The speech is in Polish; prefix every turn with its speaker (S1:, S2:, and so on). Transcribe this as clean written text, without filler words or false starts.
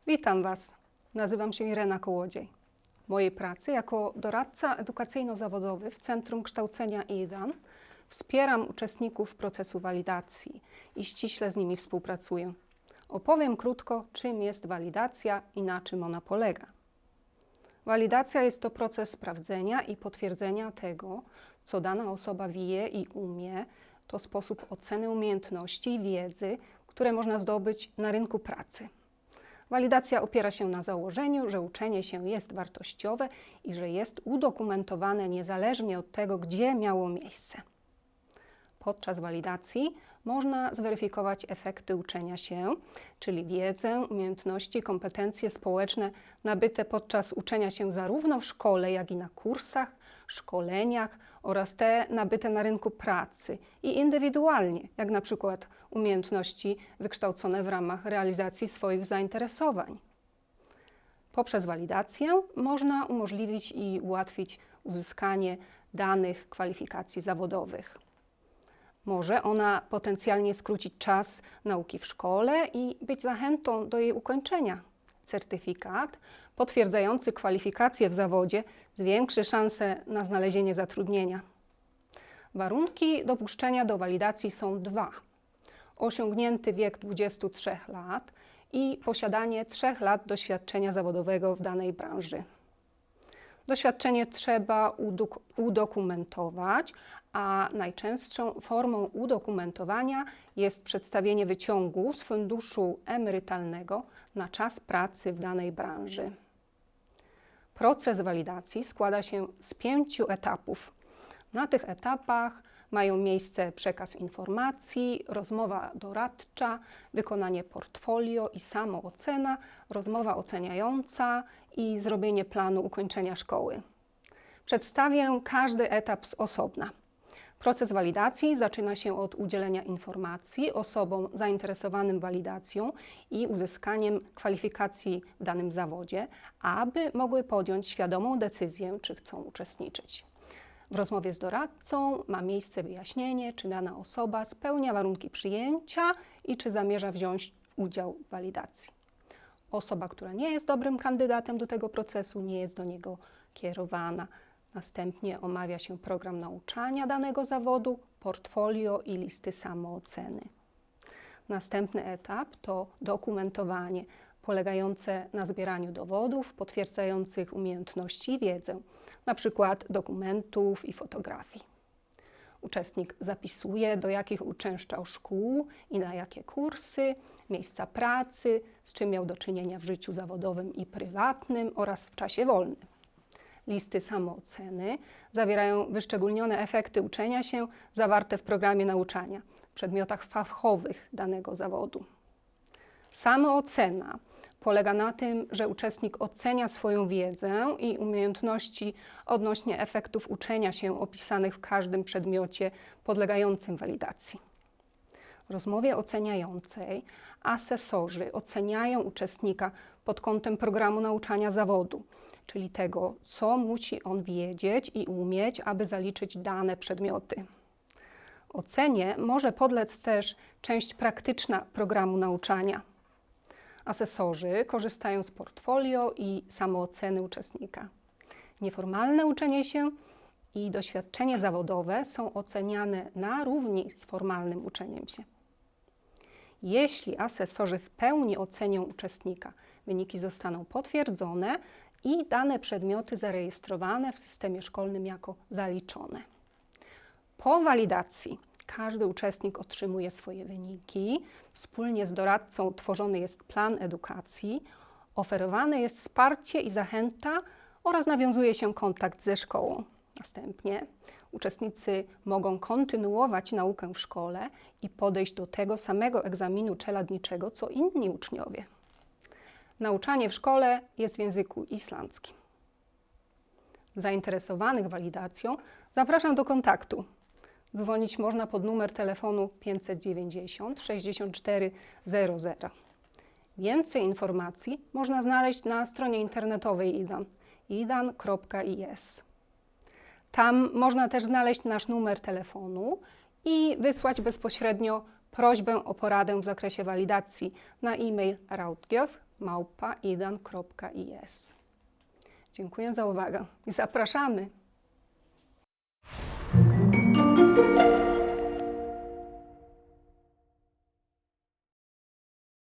S1: Witam Was. Nazywam się Irena Kołodziej. W mojej pracy jako doradca edukacyjno-zawodowy w Centrum Kształcenia IDAN wspieram uczestników procesu walidacji i ściśle z nimi współpracuję. Opowiem krótko, czym jest walidacja i na czym ona polega. Walidacja jest to proces sprawdzenia i potwierdzenia tego, co dana osoba wie i umie. To sposób oceny umiejętności i wiedzy, które można zdobyć na rynku pracy. Walidacja opiera się na założeniu, że uczenie się jest wartościowe i że jest udokumentowane niezależnie od tego, gdzie miało miejsce. Podczas walidacji można zweryfikować efekty uczenia się, czyli wiedzę, umiejętności, kompetencje społeczne nabyte podczas uczenia się zarówno w szkole, jak i na kursach, szkoleniach oraz te nabyte na rynku pracy i indywidualnie, jak na przykład umiejętności wykształcone w ramach realizacji swoich zainteresowań. Poprzez walidację można umożliwić i ułatwić uzyskanie danych kwalifikacji zawodowych. Może ona potencjalnie skrócić czas nauki w szkole i być zachętą do jej ukończenia. Certyfikat potwierdzający kwalifikacje w zawodzie zwiększy szanse na znalezienie zatrudnienia. Warunki dopuszczenia do walidacji są dwa: osiągnięty wiek 23 lat i posiadanie 3 lat doświadczenia zawodowego w danej branży. Doświadczenie trzeba udokumentować, a najczęstszą formą udokumentowania jest przedstawienie wyciągu z funduszu emerytalnego na czas pracy w danej branży. Proces walidacji składa się z 5 etapów. Na tych etapach mają miejsce przekaz informacji, rozmowa doradcza, wykonanie portfolio i samoocena, rozmowa oceniająca i zrobienie planu ukończenia szkoły. Przedstawię każdy etap z osobna. Proces walidacji zaczyna się od udzielenia informacji osobom zainteresowanym walidacją i uzyskaniem kwalifikacji w danym zawodzie, aby mogły podjąć świadomą decyzję, czy chcą uczestniczyć. W rozmowie z doradcą ma miejsce wyjaśnienie, czy dana osoba spełnia warunki przyjęcia i czy zamierza wziąć udział w walidacji. Osoba, która nie jest dobrym kandydatem do tego procesu, nie jest do niego kierowana. Następnie omawia się program nauczania danego zawodu, portfolio i listy samooceny. Następny etap to dokumentowanie, polegające na zbieraniu dowodów potwierdzających umiejętności i wiedzę, np. dokumentów i fotografii. Uczestnik zapisuje, do jakich uczęszczał szkół i na jakie kursy, miejsca pracy, z czym miał do czynienia w życiu zawodowym i prywatnym oraz w czasie wolnym. Listy samooceny zawierają wyszczególnione efekty uczenia się zawarte w programie nauczania, w przedmiotach fachowych danego zawodu. Samoocena polega na tym, że uczestnik ocenia swoją wiedzę i umiejętności odnośnie efektów uczenia się opisanych w każdym przedmiocie podlegającym walidacji. W rozmowie oceniającej asesorzy oceniają uczestnika pod kątem programu nauczania zawodu, czyli tego, co musi on wiedzieć i umieć, aby zaliczyć dane przedmioty. Ocenie może podlec też część praktyczna programu nauczania. Asesorzy korzystają z portfolio i samooceny uczestnika. Nieformalne uczenie się i doświadczenie zawodowe są oceniane na równi z formalnym uczeniem się. Jeśli asesorzy w pełni ocenią uczestnika, wyniki zostaną potwierdzone i dane przedmioty zarejestrowane w systemie szkolnym jako zaliczone. Po walidacji każdy uczestnik otrzymuje swoje wyniki, wspólnie z doradcą tworzony jest plan edukacji, oferowane jest wsparcie i zachęta oraz nawiązuje się kontakt ze szkołą. Następnie uczestnicy mogą kontynuować naukę w szkole i podejść do tego samego egzaminu czeladniczego, co inni uczniowie. Nauczanie w szkole jest w języku islandzkim. Zainteresowanych walidacją zapraszam do kontaktu. Dzwonić można pod numer telefonu 590 64 00. Więcej informacji można znaleźć na stronie internetowej IDAN idan.is. Tam można też znaleźć nasz numer telefonu i wysłać bezpośrednio prośbę o poradę w zakresie walidacji na e-mail rautgiew www.idan.is. Dziękuję za uwagę i zapraszamy.